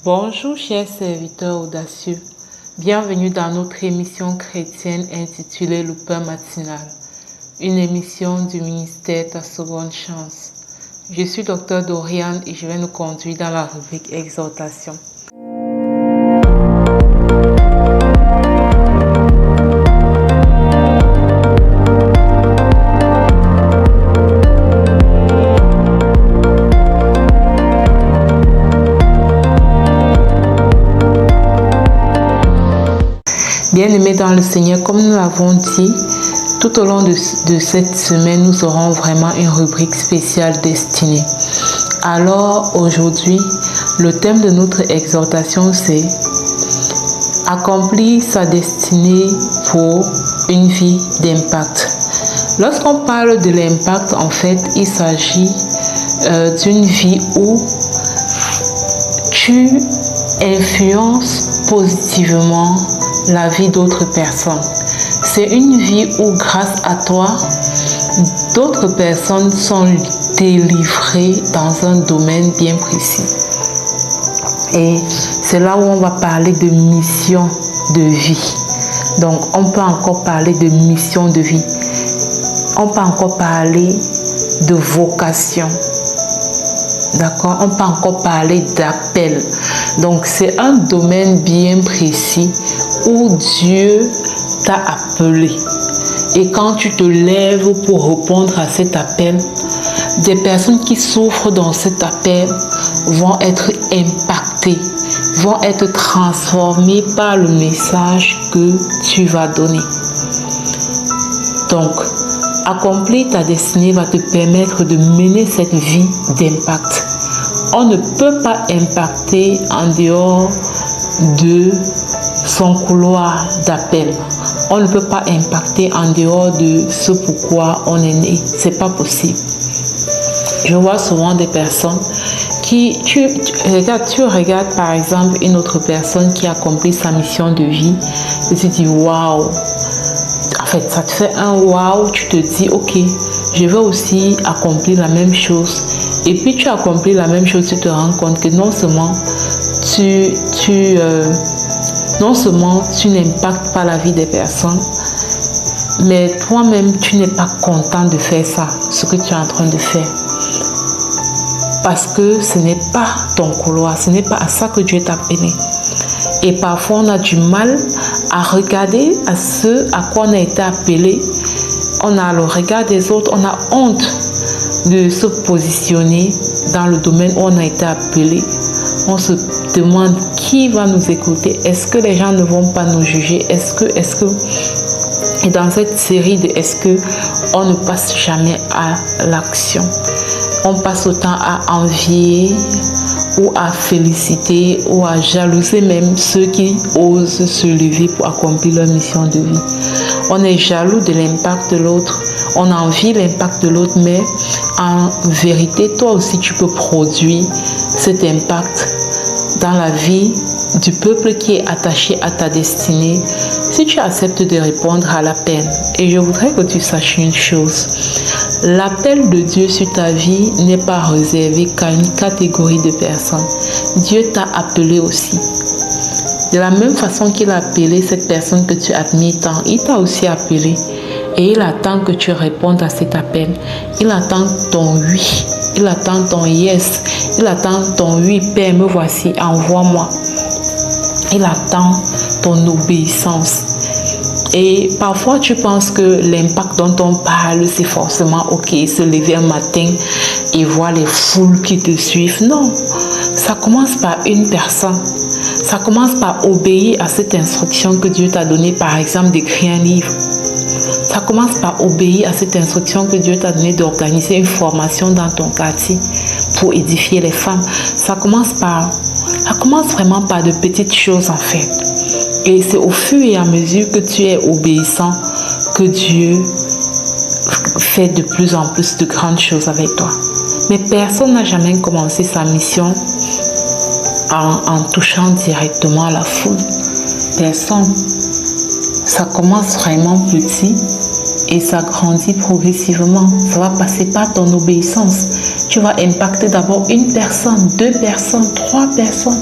Bonjour chers serviteurs audacieux, bienvenue dans notre émission chrétienne intitulée Le Pain Matinal, une émission du ministère Ta Seconde Chance. Je suis Dr Doriane et je vais nous conduire dans la rubrique Exhortation. Bien-aimés dans le Seigneur, comme nous l'avons dit, tout au long de cette semaine, nous aurons vraiment une rubrique spéciale destinée. Alors, aujourd'hui, le thème de notre exhortation, c'est « Accomplir sa destinée pour une vie d'impact ». Lorsqu'on parle de l'impact, en fait, il s'agit d'une vie où tu influences positivement la vie d'autres personnes. C'est une vie où, grâce à toi, d'autres personnes sont délivrées dans un domaine bien précis. Et c'est là où on va parler de mission de vie. Donc, on peut encore parler de mission de vie. On peut encore parler de vocation. D'accord? On peut encore parler d'appel. Donc, c'est un domaine bien précis où Dieu t'a appelé. Et quand tu te lèves pour répondre à cet appel, des personnes qui souffrent dans cet appel vont être impactées, vont être transformées par le message que tu vas donner. Donc, accomplir ta destinée va te permettre de mener cette vie d'impact. On ne peut pas impacter en dehors de son couloir d'appel. On ne peut pas impacter en dehors de ce pourquoi on est né. C'est pas possible. Je vois souvent des personnes qui, tu regardes par exemple une autre personne qui accomplit sa mission de vie et tu te dis waouh. En fait, ça te fait un waouh. Tu te dis ok, je vais aussi accomplir la même chose. Et puis tu accomplis la même chose, tu te rends compte que non seulement tu n'impactes pas la vie des personnes, mais toi-même, tu n'es pas content de faire ça, ce que tu es en train de faire. Parce que ce n'est pas ton couloir, ce n'est pas à ça que Dieu t'a appelé. Et parfois, on a du mal à regarder à ce à quoi on a été appelé. On a le regard des autres, on a honte de se positionner dans le domaine où on a été appelé. On se demande qui va nous écouter. Est-ce que les gens ne vont pas nous juger? Est-ce que et dans cette série de est-ce que on ne passe jamais à l'action. On passe autant à envier ou à féliciter ou à jalouser même ceux qui osent se lever pour accomplir leur mission de vie. On est jaloux de l'impact de l'autre. On envie l'impact de l'autre, mais en vérité, toi aussi, tu peux produire cet impact dans la vie du peuple qui est attaché à ta destinée si tu acceptes de répondre à l'appel. Et je voudrais que tu saches une chose. L'appel de Dieu sur ta vie n'est pas réservé qu'à une catégorie de personnes. Dieu t'a appelé aussi. De la même façon qu'il a appelé cette personne que tu admires tant, il t'a aussi appelé. Et il attend que tu répondes à cet appel. Il attend ton oui. Il attend ton yes. Il attend ton oui, Père, me voici, envoie-moi. Il attend ton obéissance. Et parfois, tu penses que l'impact dont on parle, c'est forcément, ok, se lever un matin et voir les foules qui te suivent. Non, ça commence par une personne. Ça commence par obéir à cette instruction que Dieu t'a donnée, par exemple, d'écrire un livre. Ça commence par obéir à cette instruction que Dieu t'a donnée d'organiser une formation dans ton quartier pour édifier les femmes. Ça commence vraiment par de petites choses en fait. Et c'est au fur et à mesure que tu es obéissant que Dieu fait de plus en plus de grandes choses avec toi. Mais personne n'a jamais commencé sa mission en touchant directement la foule. Personne. Ça commence vraiment petit et ça grandit progressivement. Ça va passer par ton obéissance. Tu vas impacter d'abord une personne, 2 personnes, 3 personnes.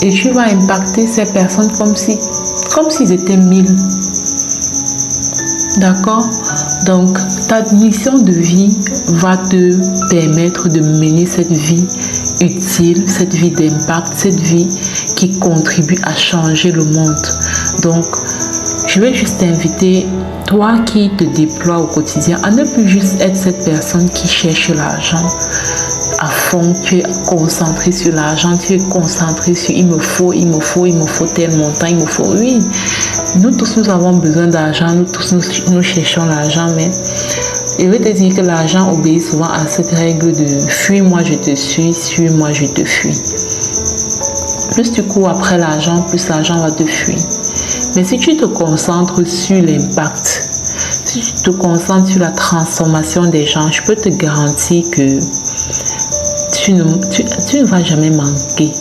Et tu vas impacter ces personnes comme s'ils étaient 1000. D'accord? Donc, ta mission de vie va te permettre de mener cette vie utile, cette vie d'impact, cette vie qui contribue à changer le monde. Donc, je vais juste t'inviter, toi qui te déploies au quotidien, à ne plus juste être cette personne qui cherche l'argent à fond. Tu es concentré sur l'argent, tu es concentré sur il me faut tel montant, il me faut. Oui, nous tous nous avons besoin d'argent, nous tous nous cherchons l'argent, mais je vais te dire que l'argent obéit souvent à cette règle de fuis-moi, je te suis, suis-moi, je te fuis. Plus tu cours après l'argent, plus l'argent va te fuir. Mais si tu te concentres sur l'impact, si tu te concentres sur la transformation des gens, je peux te garantir que tu ne vas jamais manquer.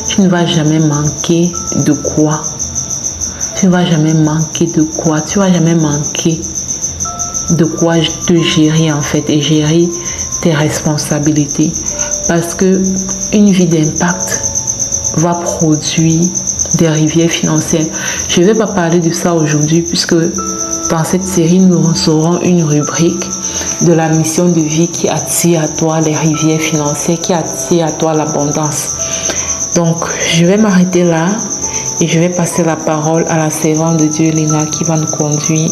Tu ne vas jamais manquer de quoi. Tu ne vas jamais manquer de quoi. Tu ne vas jamais manquer de quoi te gérer en fait et gérer tes responsabilités. Parce que une vie d'impact va produire des rivières financières. Je ne vais pas parler de ça aujourd'hui puisque dans cette série, nous aurons une rubrique de la mission de vie qui attire à toi les rivières financières, qui attire à toi l'abondance. Donc, je vais m'arrêter là et je vais passer la parole à la servante de Dieu, Lina, qui va nous conduire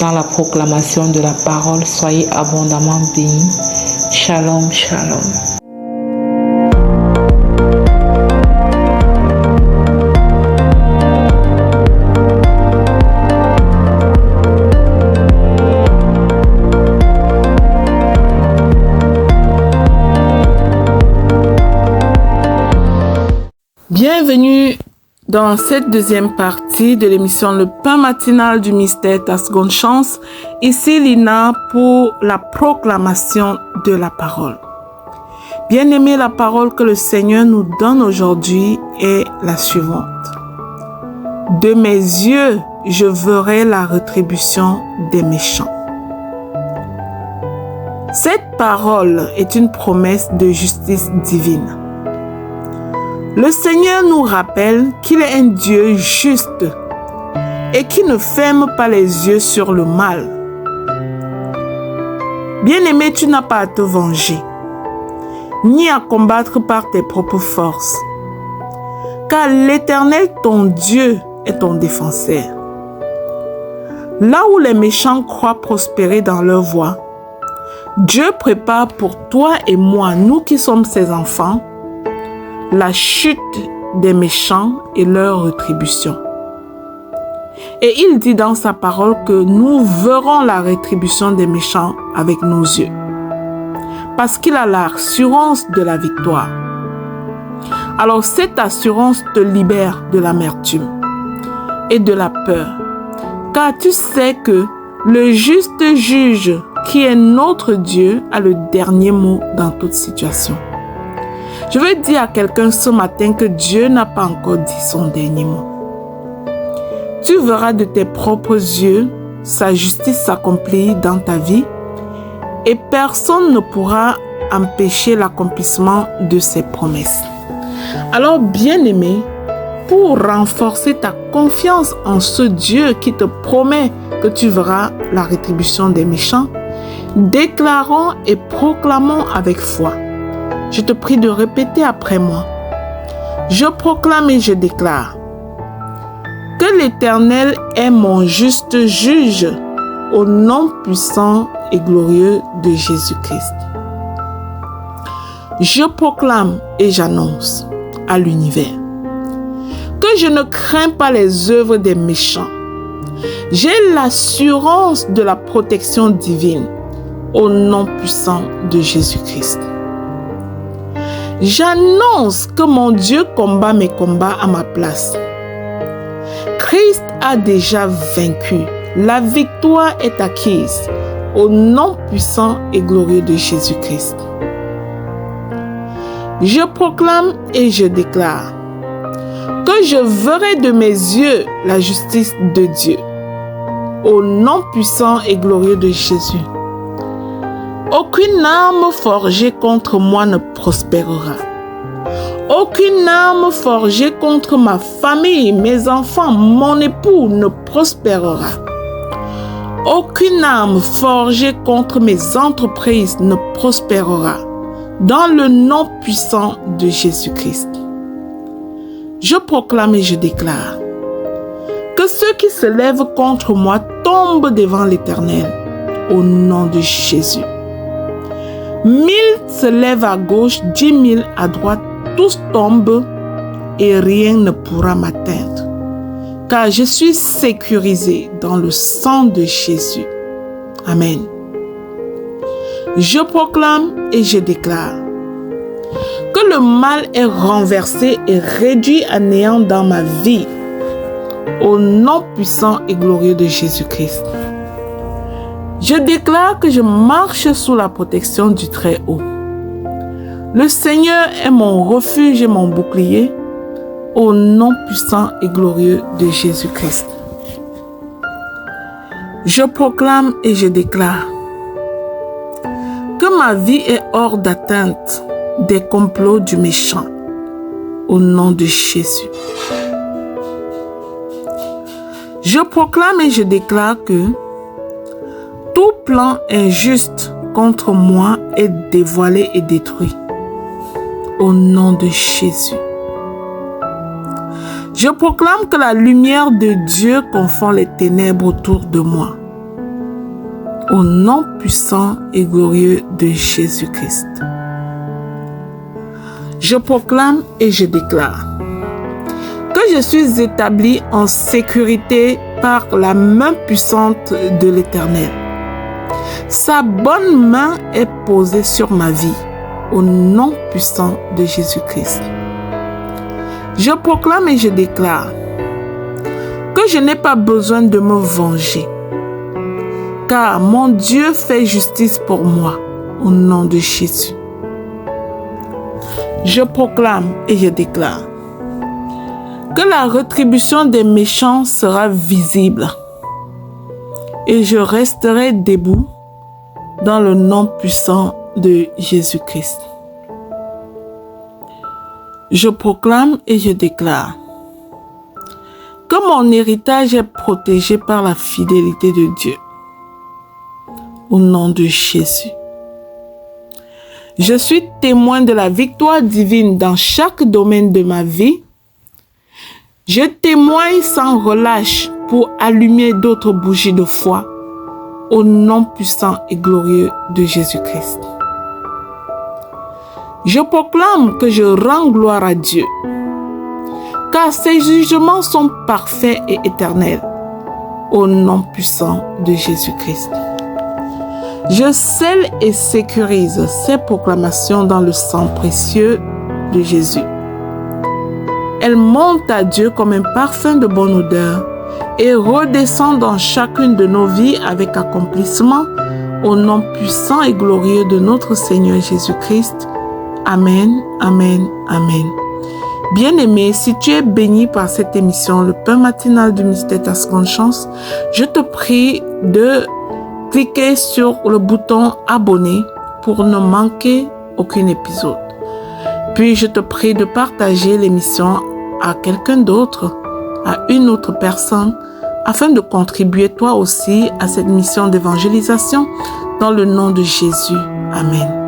dans la proclamation de la parole. Soyez abondamment bénis. Shalom, shalom. Bienvenue dans cette deuxième partie de l'émission Le Pain Matinal du Mystère Ta Seconde Chance. Ici Lina pour la proclamation de la parole. Bien-aimé, la parole que le Seigneur nous donne aujourd'hui est la suivante. De mes yeux, je verrai la rétribution des méchants. Cette parole est une promesse de justice divine. Le Seigneur nous rappelle qu'il est un Dieu juste et qui ne ferme pas les yeux sur le mal. Bien-aimé, tu n'as pas à te venger, ni à combattre par tes propres forces, car l'Éternel, ton Dieu, est ton défenseur. Là où les méchants croient prospérer dans leur voie, Dieu prépare pour toi et moi, nous qui sommes ses enfants, la chute des méchants et leur rétribution. Et il dit dans sa parole que nous verrons la rétribution des méchants avec nos yeux. Parce qu'il a l'assurance de la victoire. Alors cette assurance te libère de l'amertume et de la peur. Car tu sais que le juste juge qui est notre Dieu a le dernier mot dans toute situation. Je veux dire à quelqu'un ce matin que Dieu n'a pas encore dit son dernier mot. Tu verras de tes propres yeux sa justice s'accomplir dans ta vie et personne ne pourra empêcher l'accomplissement de ses promesses. Alors, bien-aimé, pour renforcer ta confiance en ce Dieu qui te promet que tu verras la rétribution des méchants, déclarons et proclamons avec foi. Je te prie de répéter après moi. Je proclame et je déclare que l'Éternel est mon juste juge au nom puissant et glorieux de Jésus-Christ. Je proclame et j'annonce à l'univers que je ne crains pas les œuvres des méchants. J'ai l'assurance de la protection divine au nom puissant de Jésus-Christ. J'annonce que mon Dieu combat mes combats à ma place. Christ a déjà vaincu. La victoire est acquise au nom puissant et glorieux de Jésus-Christ. Je proclame et je déclare que je verrai de mes yeux la justice de Dieu au nom puissant et glorieux de Jésus. Aucune arme forgée contre moi ne prospérera. Aucune arme forgée contre ma famille, mes enfants, mon époux ne prospérera. Aucune arme forgée contre mes entreprises ne prospérera. Dans le nom puissant de Jésus-Christ. Je proclame et je déclare que ceux qui se lèvent contre moi tombent devant l'Éternel au nom de Jésus. 1000 se lèvent à gauche, 10 000 à droite, tous tombent et rien ne pourra m'atteindre. Car je suis sécurisé dans le sang de Jésus. Amen. Je proclame et je déclare que le mal est renversé et réduit à néant dans ma vie. Au nom puissant et glorieux de Jésus-Christ. Je déclare que je marche sous la protection du Très-Haut. Le Seigneur est mon refuge et mon bouclier. Au nom puissant et glorieux de Jésus-Christ. Je proclame et je déclare que ma vie est hors d'atteinte des complots du méchant. Au nom de Jésus. Je proclame et je déclare que tout plan injuste contre moi est dévoilé et détruit. Au nom de Jésus. Je proclame que la lumière de Dieu confond les ténèbres autour de moi. Au nom puissant et glorieux de Jésus-Christ. Je proclame et je déclare que je suis établi en sécurité par la main puissante de l'Éternel. Sa bonne main est posée sur ma vie, au nom puissant de Jésus-Christ. Je proclame et je déclare que je n'ai pas besoin de me venger, car mon Dieu fait justice pour moi, au nom de Jésus. Je proclame et je déclare que la rétribution des méchants sera visible et je resterai debout dans le nom puissant de Jésus-Christ. Je proclame et je déclare que mon héritage est protégé par la fidélité de Dieu. Au nom de Jésus. Je suis témoin de la victoire divine dans chaque domaine de ma vie. Je témoigne sans relâche pour allumer d'autres bougies de foi au nom puissant et glorieux de Jésus-Christ. Je proclame que je rends gloire à Dieu, car ses jugements sont parfaits et éternels, au nom puissant de Jésus-Christ. Je scelle et sécurise ces proclamations dans le sang précieux de Jésus. Elles montent à Dieu comme un parfum de bonne odeur et redescendent dans chacune de nos vies avec accomplissement au nom puissant et glorieux de notre Seigneur Jésus-Christ. Amen, amen, amen. Bien-aimé, si tu es béni par cette émission, le pain matinal du mystère ta seconde chance, je te prie de cliquer sur le bouton abonner pour ne manquer aucun épisode. Puis je te prie de partager l'émission à quelqu'un d'autre, à une autre personne, afin de contribuer toi aussi à cette mission d'évangélisation dans le nom de Jésus. Amen.